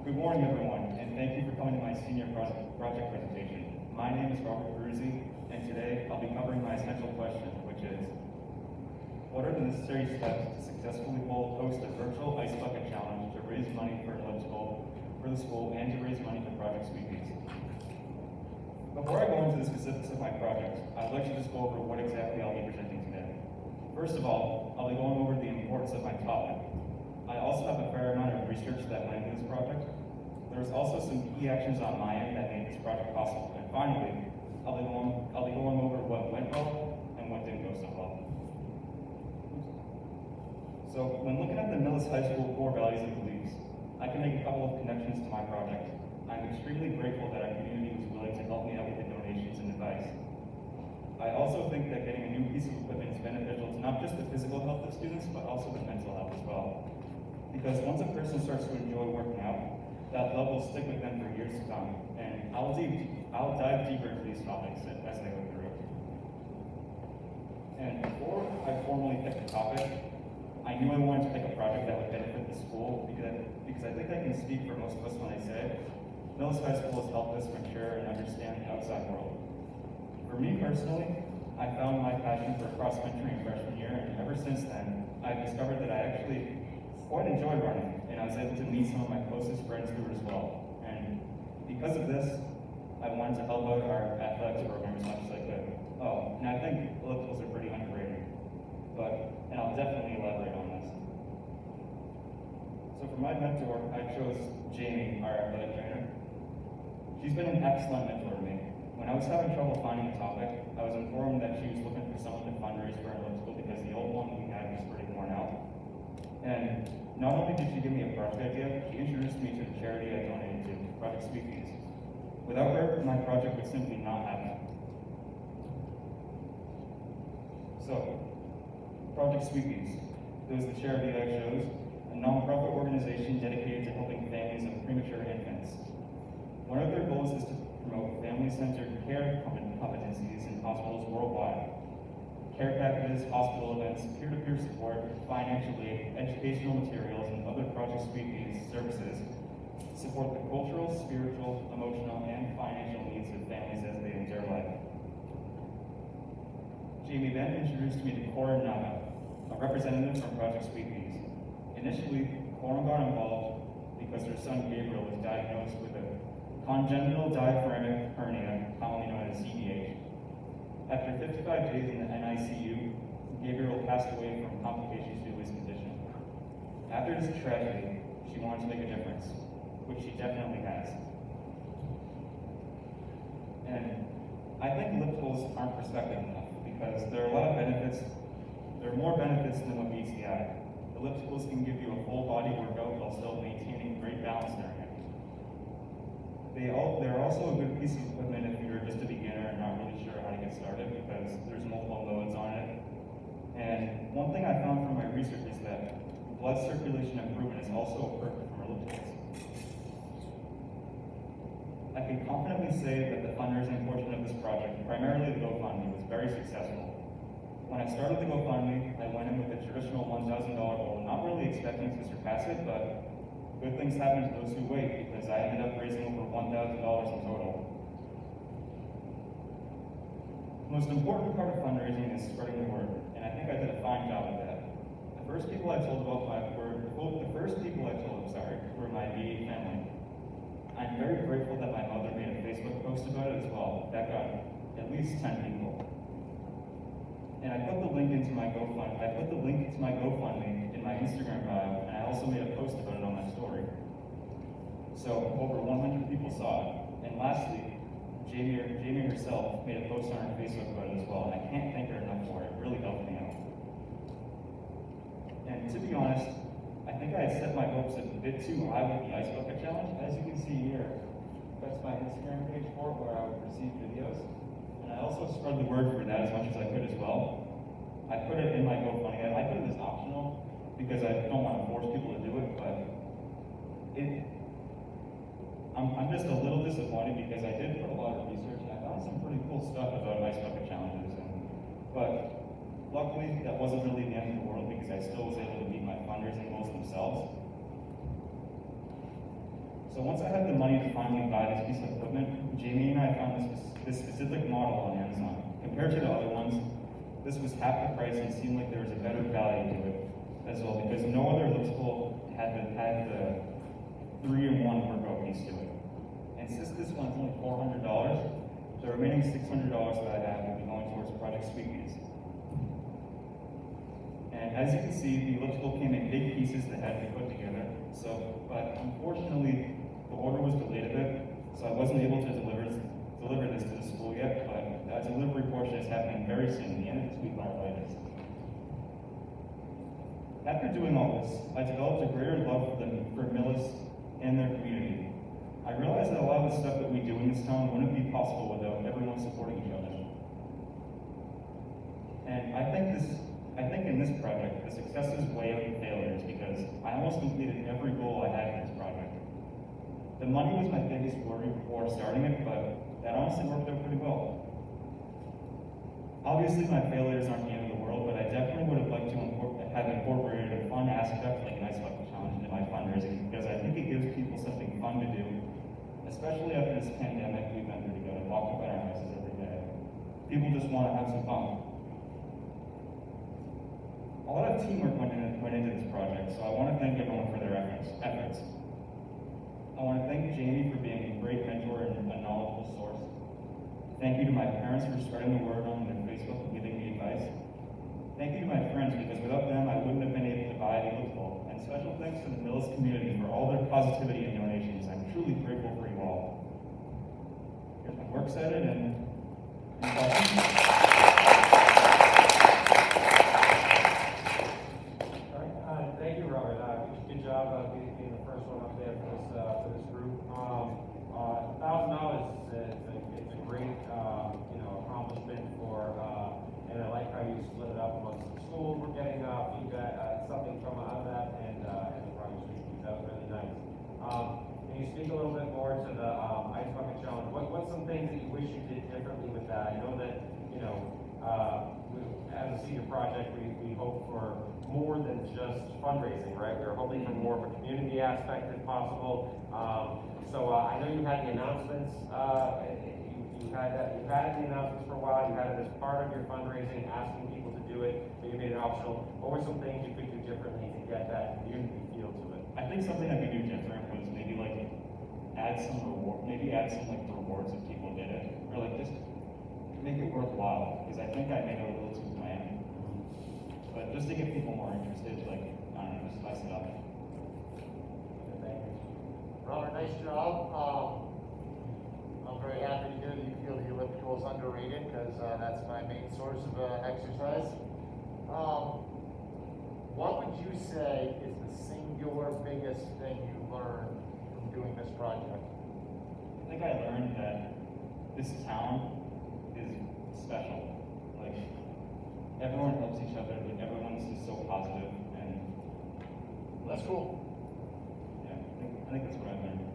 Good morning, everyone, and thank you for coming to my senior project presentation. My name is Robert Peruzzi, and today I'll be covering my essential question, which is, what are the necessary steps to successfully host a virtual ice bucket challenge to raise money for the school and to raise money for Project Sweepies? Before I go into the specifics of my project, I'd like to just go over what exactly I'll be presenting today. First of all, I'll be going over the importance of my topic. I also have a fair amount of research that went into this project. There's also some key actions on my end that made this project possible. And finally, I'll be going over what went well and what didn't go so well. So when looking at the Millis High School core values and beliefs, I can make a couple of connections to my project. I'm extremely grateful that our community was willing to help me out with the donations and advice. I also think that getting a new piece of equipment is beneficial to not just the physical health of students, but also the mental health as well. Because once a person starts to enjoy working out, that love will stick with them for years to come. And I'll dive deeper into these topics as they go through. And before I formally picked the topic, I knew I wanted to pick a project that would benefit the school because I think I can speak for most of us when I say Millis High School has helped us mature and understand the outside world. For me personally, I found my passion for cross country in freshman year, and ever since then, I've discovered that I actually quite enjoy running, and I was able to meet some of my closest friends through it as well. And because of this, I wanted to help out our athletics program as much as I could. Oh, and I think ellipticals are pretty underrated, and I'll definitely elaborate on this. So for my mentor, I chose Jamie, our athletic trainer. She's been an excellent mentor to me. When I was having trouble finding a topic, I was informed that she was looking for someone to fundraise for an elliptical because the old one we had was pretty worn out. And not only did she give me a project idea, she introduced me to the charity I donated to, Project Sweepies. Without her, my project would simply not happen. So, Project Sweepies. It was the charity I chose, a nonprofit organization dedicated to helping families of premature infants. One of their goals is to promote family-centered care competencies in hospitals worldwide. Care packages, hospital events, peer-to-peer support, financial aid, educational materials, and other Project Sweepies services support the cultural, spiritual, emotional, and financial needs of families as they endure life. Jamie then introduced me to Corin Naga, a representative from Project Sweepies. Initially, Corin got involved because her son Gabriel was diagnosed with a congenital diaphragmatic hernia, commonly known as CDH. After 55 days in the NICU, Gabriel passed away from complications due to his condition. After this tragedy, she wanted to make a difference, which she definitely has. And I think ellipticals aren't perspective enough because there are a lot of benefits. There are more benefits than what meets the eye. Ellipticals can give you a full body workout while still maintaining great balance during it. They're also a good piece of equipment if you're just a beginner and not really sure how to get started because there's multiple modes on it. And one thing I found from my research is that blood circulation improvement is also a perk from ellipticals. I can confidently say that the fundraising portion of this project, primarily the GoFundMe, was very successful. When I started the GoFundMe, I went in with a traditional $1,000 goal, not really expecting to surpass it, but good things happen to those who wait because I ended up raising over $1,000 in total. The most important part of fundraising is spreading the word, and I think I did a fine job of that. The first people I told were my immediate family. I'm very grateful that my mother made a Facebook post about it as well. That got at least 10 people. And I put the link to my GoFundMe in my Instagram bio, and I also made a post about it on my story. So over 100 people saw it. And lastly, Jamie herself made a post on her Facebook about it as well, and I can't thank her enough for it. It really helped me out. And to be honest, I think I had set my hopes a bit too high with the Ice Bucket Challenge. As you can see here, that's my Instagram page for it, where I would receive videos. And I also spread the word for that as much as I could as well. I put it in my GoFundMe. I put it as optional because I don't want to force people to do it, but I'm just a little disappointed because I did put a lot of research and I found some pretty cool stuff about Ice Bucket Challenges. But luckily, that wasn't really the end of the world because I still was able to meet my fundraising goals themselves. So once I had the money to finally buy this piece of equipment, Jamie and I found this specific model on Amazon. Compared to the other ones, this was half the price and seemed like there was a better value to it as well, because no other elliptical had the 3-in-1 workout piece to it. And since this one's only $400, the remaining $600 that I have will be going towards Project Sweetbeats. And as you can see, the elliptical came in big pieces that had to be put together. But unfortunately, the order was delayed a bit, so I wasn't able to deliver this to the school yet, but that delivery portion is happening very soon, the end of this week by the latest. After doing all this, I developed a greater love for Millis and their community. I realized that a lot of the stuff that we do in this town wouldn't be possible without everyone supporting each other. And I think in this project, the successes weigh out the failures, because I almost completed every goal I had for this project. The money was my biggest worry before starting it, but that honestly worked out pretty well. Obviously, my failures aren't the end of the world, but I definitely would have liked to have incorporated a fun aspect like an ice bucket challenge into my fundraising, because I think it gives people something fun to do, especially after this pandemic we've been through together, locked up in our houses every day. People just want to have some fun. A lot of teamwork went into this project, so I want to thank everyone for their efforts. I want to thank Jamie for being a great mentor and a knowledgeable source. Thank you to my parents for spreading the word on their Facebook and giving me advice. Thank you to my friends, because without them, I wouldn't have been able to buy the elliptical. And special thanks to the Millis community for all their positivity and donations. I'm truly grateful for you all. Here's my works cited and thank you, Robert. Good job being the first one up there for this group. $1,000 it's a great accomplishment for, and I like how you split it up amongst the schools. We're getting feedback, something from out of that, and the Project Sweetbeats. That was really nice. Can you speak a little bit more to the ice bucket challenge? What's some things that you wish you did differently with that? I know that as a senior project, we hope for more than just fundraising, right? We're hoping for more of a community aspect if possible. So I know you had the announcements. You had the announcements for a while. You had it as part of your fundraising, asking people to do it, but you made it optional. What were some things you could do differently to get that community feel to it? I think something I could do different was maybe add some rewards if people did it, or just make it worthwhile, because I think I made it a little too bland. But just to get people more interested, I don't know, just spice it up. Thank you. Robert, nice job. I'm very happy to hear that you feel the elliptical is underrated, because that's my main source of exercise. What would you say is the singular biggest thing you learned from doing this project? I think I learned that this town is special. Everyone helps each other, everyone's just so positive, and That's cool. yeah, I think that's what I learned.